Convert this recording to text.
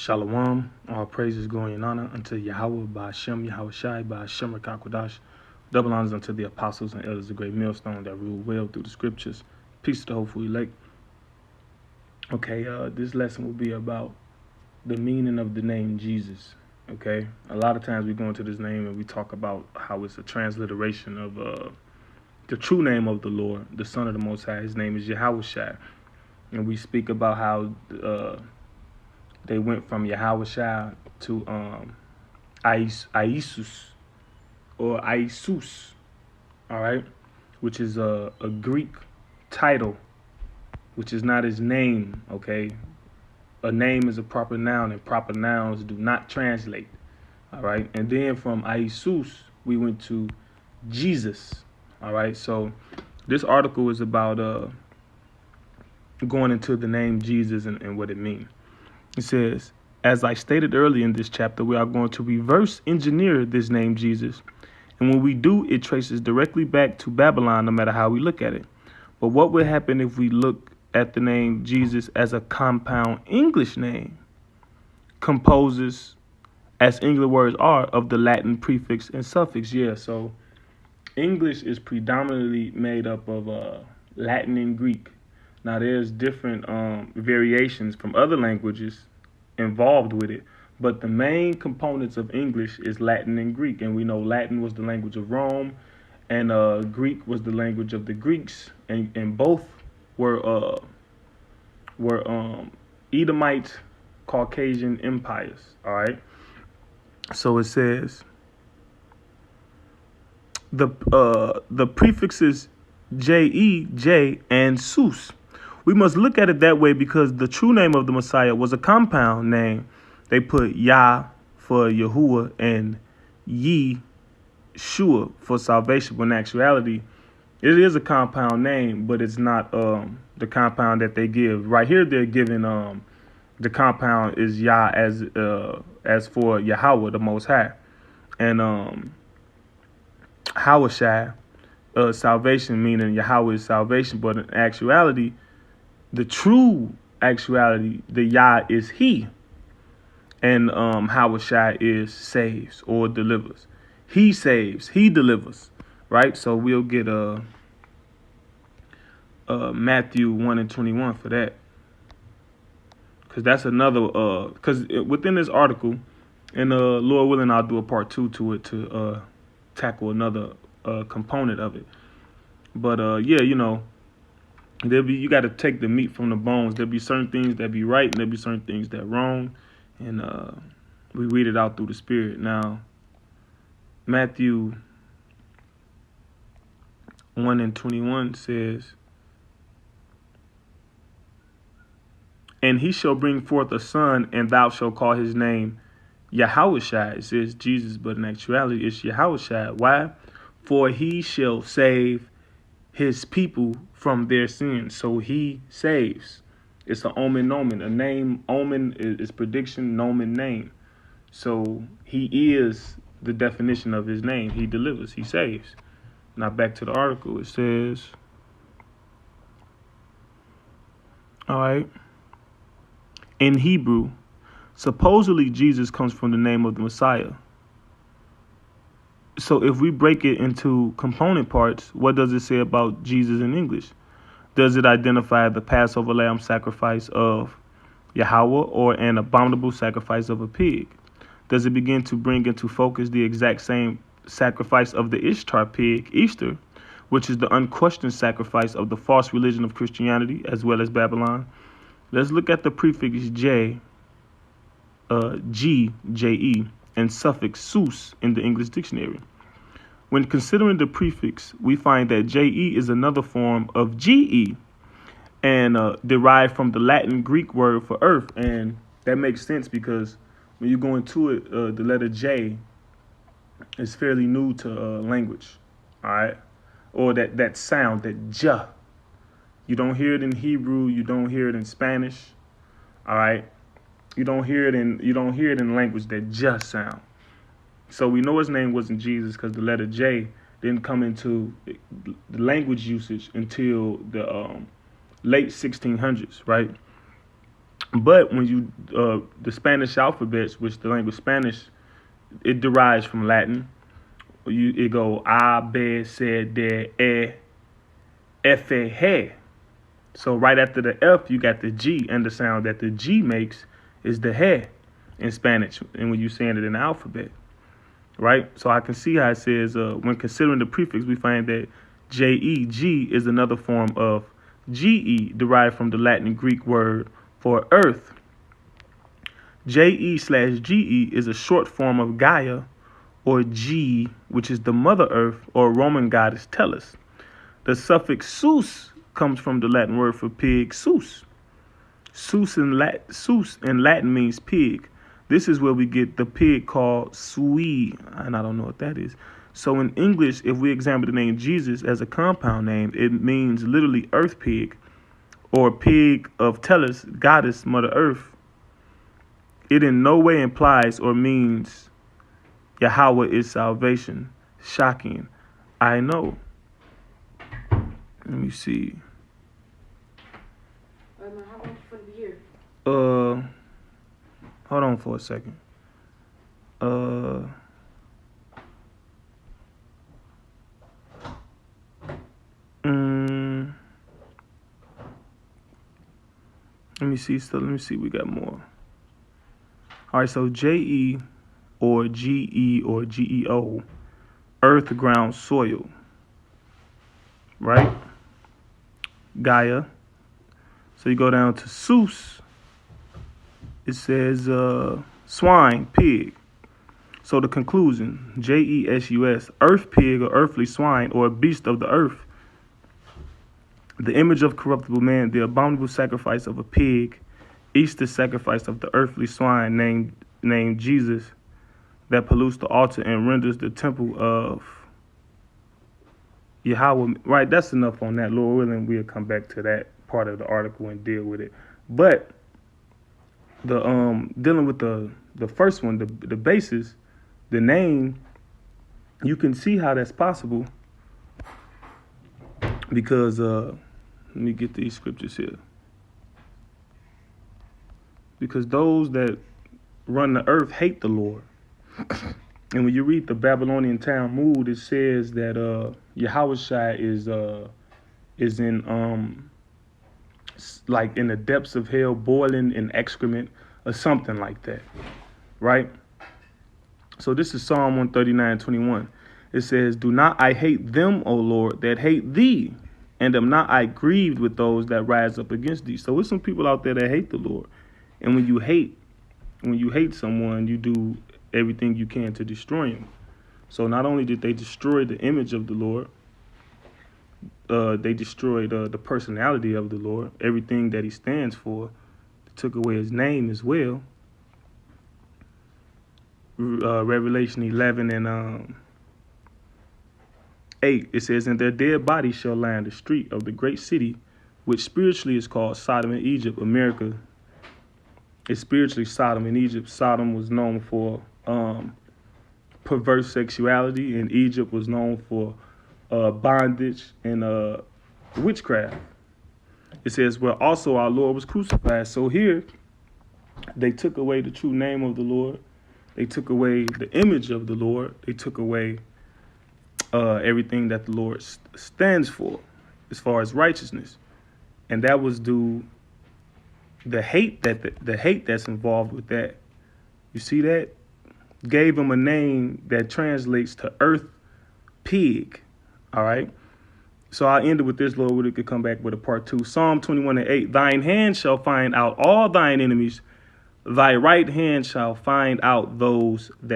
Shalom, all praises, glory, and honor unto Yahweh by Hashem, Yahweh Shai, by Hashem Rakakwadash. Double honors unto the apostles and elders of the great millstone that rule well through the scriptures. Peace to the hopeful elect. Okay, this lesson will be about the meaning of the name Jesus. Okay, a lot of times we go into this name and we talk about how it's a transliteration of the true name of the Lord, the Son of the Most High. His name is Yahweh Shai. And we speak about how they went from Yahweh Shai to Iesous or Iesous, all right, which is a Greek title, which is not his name, okay? A name is a proper noun, and proper nouns do not translate, all right? And then from Iesous, we went to Jesus, all right? So this article is about going into the name Jesus and what it means. It says, as I stated earlier in this chapter, we are going to reverse engineer this name Jesus. And when we do, it traces directly back to Babylon, no matter how we look at it. But what would happen if we look at the name Jesus as a compound English name? Composes, as English words are, of the Latin prefix and suffix. Yeah, so English is predominantly made up of Latin and Greek. Now, there's different variations from other languages involved with it, but the main components of English is Latin and Greek, and we know Latin was the language of Rome, and Greek was the language of the Greeks, and both were Edomite Caucasian empires. All right, so it says the prefixes J, and Sus. We must look at it that way because the true name of the Messiah was a compound name. They put Yah for Yahuwah and Yeshua for salvation. But in actuality, it is a compound name, but it's not the compound that they give. Right here, they're giving the compound is Yah as for Yahweh, the Most High, and Hawashai, salvation, meaning Yahweh is salvation. But in actuality, the true actuality, the Yah is He, and Hawashai is saves or delivers. He saves, He delivers, right? So we'll get Matthew 1:21 for that, because that's another because within this article, and Lord willing, I'll do a part 2 to it to tackle another component of it. But yeah, you know. You got to take the meat from the bones. There'll be certain things that be right, and there'll be certain things that wrong, and we read it out through the Spirit. Now, Matthew 1:21 says, and he shall bring forth a son, and thou shalt call his name Yahushua. It says Jesus, but in actuality, it's Yahushua. Why? For he shall save his people from their sins. So he saves. It's an omen nomen. A name, omen is prediction, nomen name. So he is the definition of his name. He delivers, he saves. Now back to the article. It says, all right, in Hebrew, supposedly Jesus comes from the name of the Messiah. So if we break it into component parts, what does it say about Jesus in English? Does it identify the Passover lamb sacrifice of Yahweh or an abominable sacrifice of a pig? Does it begin to bring into focus the exact same sacrifice of the Ishtar pig, Easter, which is the unquestioned sacrifice of the false religion of Christianity as well as Babylon? Let's look at the prefix J, J-E, and suffix sus in the English dictionary. When considering the prefix, we find that J-E is another form of G-E and derived from the Latin Greek word for earth. And that makes sense because when you go into it, the letter J is fairly new to language, all right? Or that sound, that J. You don't hear it in Hebrew, you don't hear it in Spanish, all right? You don't hear it in language that just sound. So we know his name wasn't Jesus because the letter J didn't come into the language usage until the late 1600s, right? But when you the Spanish alphabets, which the language Spanish, it derives from Latin. It go A, B, C, D, E, F, G. So right after the F, you got the G, and the sound that the G makes is the he in Spanish, and when you saying it in the alphabet, right? So I can see how it says when considering the prefix, we find that G is another form of GE derived from the Latin and Greek word for earth. JE/GE is a short form of Gaia, or G, which is the Mother Earth, or Roman goddess Tellus. The suffix sus comes from the Latin word for pig, sus. Sus in Latin means pig. This is where we get the pig called sui, and I don't know what that is. So in English, if we examine the name Jesus as a compound name, it means literally earth pig, or pig of Tellus, goddess, Mother Earth. It in no way implies or means Yahweh is salvation. Shocking. I know. Let me see. How much for the year? Hold on for a second. Let me see. So let me see. We got more. All right. So JE or GE or GEO, earth, ground, soil. Right? Gaia. So you go down to Sus. It says swine, pig. So the conclusion, JESUS, earth pig or earthly swine or a beast of the earth. The image of corruptible man, the abominable sacrifice of a pig, Easter sacrifice of the earthly swine named Jesus, that pollutes the altar and renders the temple of Yahweh. Right, that's enough on that. Lord willing, we'll come back to that part of the article and deal with it. But the dealing with the first one, the basis, the name, you can see how that's possible because let me get these scriptures here. Because those that run the earth hate the Lord. And when you read the Babylonian Talmud, it says that Yahushua is in like in the depths of hell, boiling in excrement or something like that, right? So this is Psalm 139:21. It says, "Do not I hate them, O Lord, that hate thee, and am not I grieved with those that rise up against thee." So there's some people out there that hate the Lord, and when you hate someone, you do everything you can to destroy him. So not only did they destroy the image of the Lord, they destroyed the personality of the Lord, everything that he stands for. They took away his name as well. Revelation 11 and 8, it says, "And their dead bodies shall lie in the street of the great city, which spiritually is called Sodom and Egypt." America is spiritually Sodom and Egypt. Sodom was known for perverse sexuality, and Egypt was known for bondage and witchcraft. It says, "Where also our Lord was crucified." So here, they took away the true name of the Lord. They took away the image of the Lord. They took away everything that the Lord stands for as far as righteousness. And that was due the hate that's involved with that. You see that? Gave him a name that translates to earth pig. All right. So I'll end it with this, Lord, we could come back with a part 2. Psalm 21 and 8. "Thine hand shall find out all thine enemies. Thy right hand shall find out those that